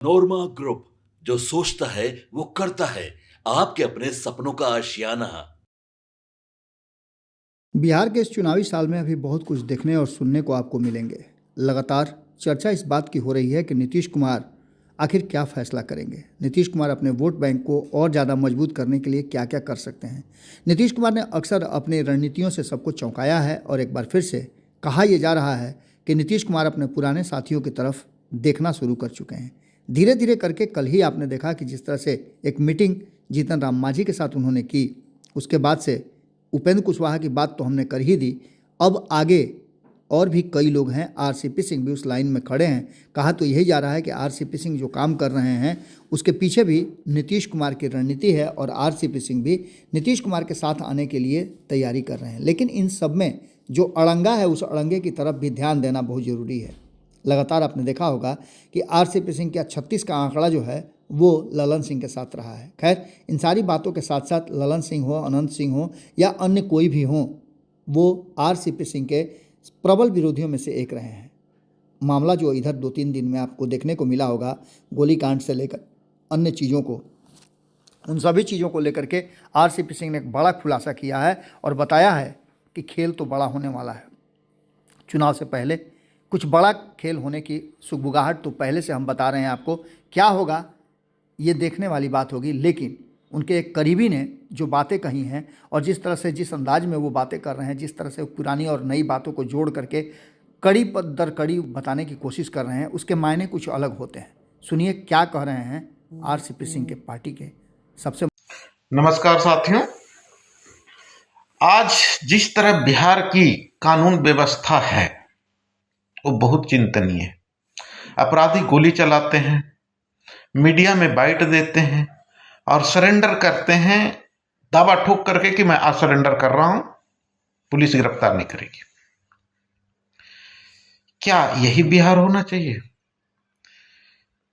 नोरमा group, जो सोचता है वो करता है। आपके अपने सपनों का आशियाना। बिहार के इस चुनावी साल में अभी बहुत कुछ देखने और सुनने को आपको मिलेंगे। लगातार चर्चा इस बात की हो रही है कि नीतीश कुमार आखिर क्या फैसला करेंगे। नीतीश कुमार अपने वोट बैंक को और ज़्यादा मजबूत करने के लिए क्या क्या कर सकते हैं। नीतीश कुमार ने अक्सर अपनी रणनीतियों से सबको चौंकाया है और एक बार फिर से कहा यह जा रहा है कि नीतीश कुमार अपने पुराने साथियों की तरफ देखना शुरू कर चुके हैं। धीरे धीरे करके कल ही आपने देखा कि जिस तरह से एक मीटिंग जीतन राम मांझी के साथ उन्होंने की, उसके बाद से उपेंद्र कुशवाहा की बात तो हमने कर ही दी। अब आगे और भी कई लोग हैं, आरसीपी सिंह भी उस लाइन में खड़े हैं। कहा तो यही जा रहा है कि आरसीपी सिंह जो काम कर रहे हैं उसके पीछे भी नीतीश कुमार की रणनीति है और आरसीपी सिंह भी नीतीश कुमार के साथ आने के लिए तैयारी कर रहे हैं। लेकिन इन सब में जो अड़ंगा है उस अड़ंगे की तरफ भी ध्यान देना बहुत ज़रूरी है। लगातार आपने देखा होगा कि आरसीपी सिंह का 36 का आंकड़ा जो है वो ललन सिंह के साथ रहा है। खैर, इन सारी बातों के साथ साथ ललन सिंह हो, अनंत सिंह हो या अन्य कोई भी हो, वो आरसीपी सिंह के प्रबल विरोधियों में से एक रहे हैं। मामला जो इधर 2-3 दिन में आपको देखने को मिला होगा, गोलीकांड से लेकर अन्य चीज़ों को, उन सभी चीज़ों को लेकर के आरसीपी सिंह ने एक बड़ा खुलासा किया है और बताया है कि खेल तो बड़ा होने वाला है। चुनाव से पहले कुछ बड़ा खेल होने की सुगबुगाहट तो पहले से हम बता रहे हैं आपको। क्या होगा ये देखने वाली बात होगी, लेकिन उनके एक करीबी ने जो बातें कही हैं और जिस तरह से, जिस अंदाज में वो बातें कर रहे हैं, जिस तरह से पुरानी और नई बातों को जोड़ करके कड़ी पर दर कड़ी बताने की कोशिश कर रहे हैं, उसके मायने कुछ अलग होते हैं। सुनिए क्या कह रहे हैं आरसीपी सिंह के पार्टी के सबसे। नमस्कार साथियों, आज जिस तरह बिहार की कानून व्यवस्था है वो बहुत चिंतनीय है। अपराधी गोली चलाते हैं, मीडिया में बाइट देते हैं और सरेंडर करते हैं दावा ठोक करके कि मैं आज सरेंडर कर रहा हूं, पुलिस गिरफ्तार नहीं करेगी। क्या यही बिहार होना चाहिए?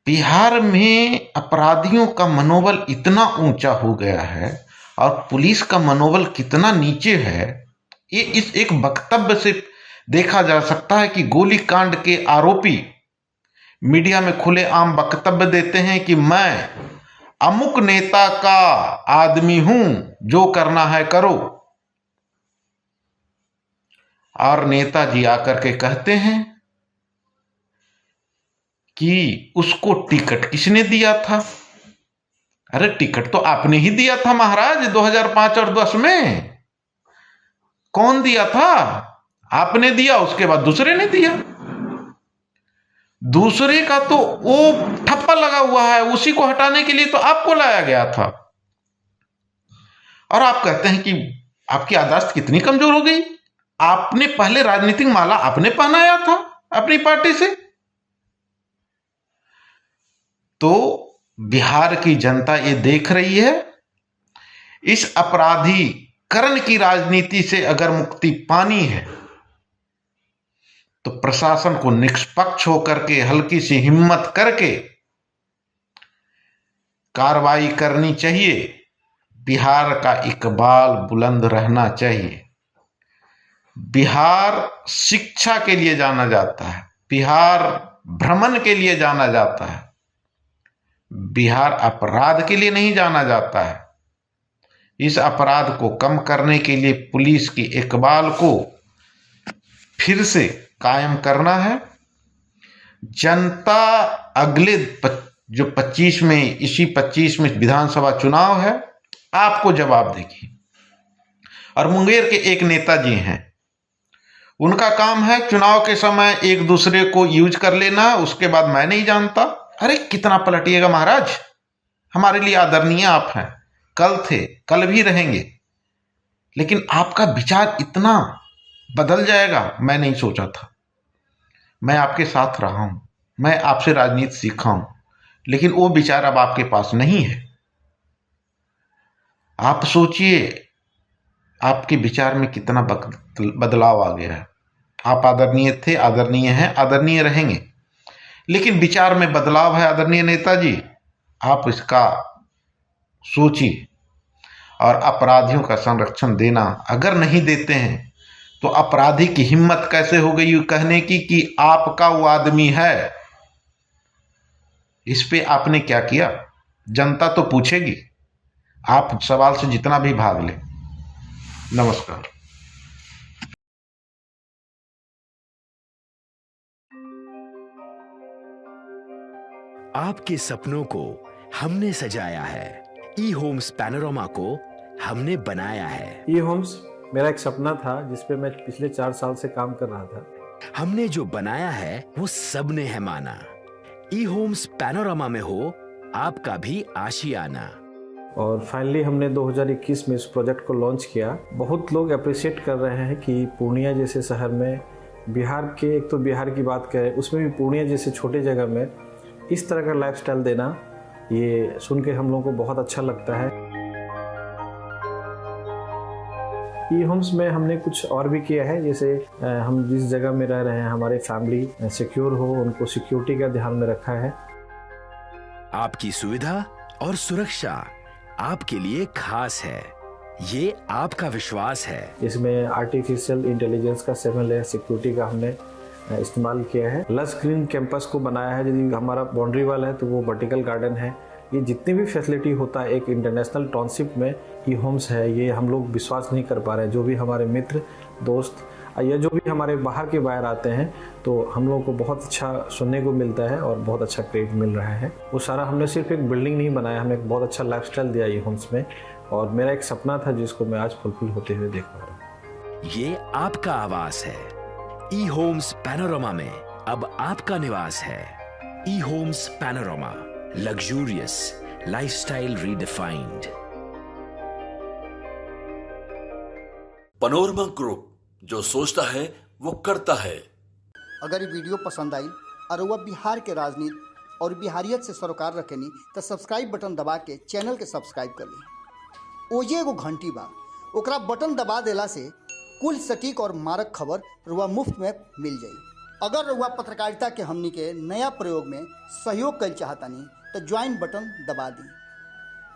बिहार में अपराधियों का मनोबल इतना ऊंचा हो गया है और पुलिस का मनोबल कितना नीचे है, ये इस एक वक्तव्य से देखा जा सकता है कि गोलीकांड के आरोपी मीडिया में खुलेआम वक्तव्य देते हैं कि मैं अमुक नेता का आदमी हूं, जो करना है करो। और नेताजी आकर के कहते हैं कि उसको टिकट किसने दिया था? अरे टिकट तो आपने ही दिया था महाराज, 2005 और 10 में। कौन दिया था? आपने दिया, उसके बाद दूसरे ने दिया। दूसरे का तो वो ठप्पा लगा हुआ है, उसी को हटाने के लिए तो आपको लाया गया था। और आप कहते हैं कि आपकी याददाश्त कितनी कमजोर हो गई। आपने पहले राजनीतिक माला आपने पहनाया था अपनी पार्टी से। तो बिहार की जनता ये देख रही है, इस अपराधीकरण की राजनीति से अगर मुक्ति पानी है तो प्रशासन को निष्पक्ष होकर के, हल्की सी हिम्मत करके कार्रवाई करनी चाहिए। बिहार का इकबाल बुलंद रहना चाहिए। बिहार शिक्षा के लिए जाना जाता है, बिहार भ्रमण के लिए जाना जाता है, बिहार अपराध के लिए नहीं जाना जाता है। इस अपराध को कम करने के लिए पुलिस की इकबाल को फिर से कायम करना है। जनता अगले जो 25 में, इसी 25 में विधानसभा चुनाव है, आपको जवाब देगी। और मुंगेर के एक नेताजी हैं, उनका काम है चुनाव के समय एक दूसरे को यूज कर लेना, उसके बाद मैं नहीं जानता। अरे कितना पलटिएगा महाराज, हमारे लिए आदरणीय आप हैं, कल थे, कल भी रहेंगे, लेकिन आपका विचार इतना बदल जाएगा मैं नहीं सोचा था। मैं आपके साथ रहा हूं, मैं आपसे राजनीति सीखा हूं, लेकिन वो विचार अब आपके पास नहीं है। आप सोचिए आपके विचार में कितना बदलाव आ गया है। आप आदरणीय थे, आदरणीय हैं, आदरणीय रहेंगे, लेकिन विचार में बदलाव है। आदरणीय नेताजी, आप इसका सोचिए। और अपराधियों का संरक्षण देना अगर नहीं देते हैं तो अपराधी की हिम्मत कैसे हो गई कहने की कि आपका वो आदमी है। इस पे आपने क्या किया? जनता तो पूछेगी। आप सवाल से जितना भी भाग ले। नमस्कार। आपके सपनों को हमने सजाया है। ई होम्स पैनोरमा को हमने बनाया है। ई होम्स मेरा एक सपना था जिस पे मैं पिछले 4 साल से काम कर रहा था। हमने जो बनाया है वो सबने है माना। ई होम्स पैनोरमा में हो आपका भी आशियाना। और फाइनली हमने 2021 में इस प्रोजेक्ट को लॉन्च किया। बहुत लोग अप्रिशिएट कर रहे हैं कि पूर्णिया जैसे शहर में, बिहार के, एक तो बिहार की बात करें उसमें भी पूर्णिया जैसे छोटे जगह में इस तरह का लाइफस्टाइल देना, ये सुन के हम लोगों को बहुत अच्छा लगता है। ई होम्स में हमने कुछ और भी किया है, जैसे हम जिस जगह में रह रहे हैं हमारे फैमिली सिक्योर हो, उनको सिक्योरिटी का ध्यान में रखा है। आपकी सुविधा और सुरक्षा आपके लिए खास है, ये आपका विश्वास है। इसमें आर्टिफिशियल इंटेलिजेंस का 7 लेयर सिक्योरिटी का हमने इस्तेमाल किया है। लस ग्रीन कैंपस को बनाया है। यदि हमारा बाउंड्री वाल है तो वो वर्टिकल गार्डन है। ये जितनी भी फैसिलिटी होता है एक इंटरनेशनल टाउनशिप में ई होम्स है, ये हम लोग विश्वास नहीं कर पा रहे हैं। जो भी हमारे मित्र दोस्त या जो भी हमारे बाहर के बाहर आते हैं तो हम लोगों को बहुत अच्छा सुनने को मिलता है और बहुत अच्छा क्रेडिट मिल रहा है। वो सारा हमने सिर्फ एक बिल्डिंग नहीं बनाया, हमें एक बहुत अच्छा लाइफस्टाइल दिया ई होम्स में, और मेरा एक सपना था जिसको मैं आज फुलफिल होते हुए देख पा रहा हूँ। ये आपका आवास है। ई होम्स पैनोरमा में अब आपका निवास है। E homes panorama, luxurious lifestyle redefined. Panorama group, जो सोचता है वो करता है। अगर ये वीडियो पसंद आई और वह बिहार के राजनीति और बिहारियत से सरोकार रखेनी तो सब्सक्राइब बटन दबा के चैनल के सब्सक्राइब कर ली। ओजे एगो घंटी बा, ओकरा बटन दबा देला से कुल सटीक और मारक खबर रुआ मुफ्त में मिल जाई। अगर रुआ पत्रकारिता के हमनी के नया प्रयोग में सहयोग कर चाहतानी तो ज्वाइन बटन दबा दी।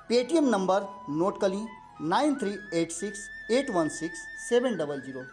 पेटीएम नंबर नोट कर ली 9386 816 700।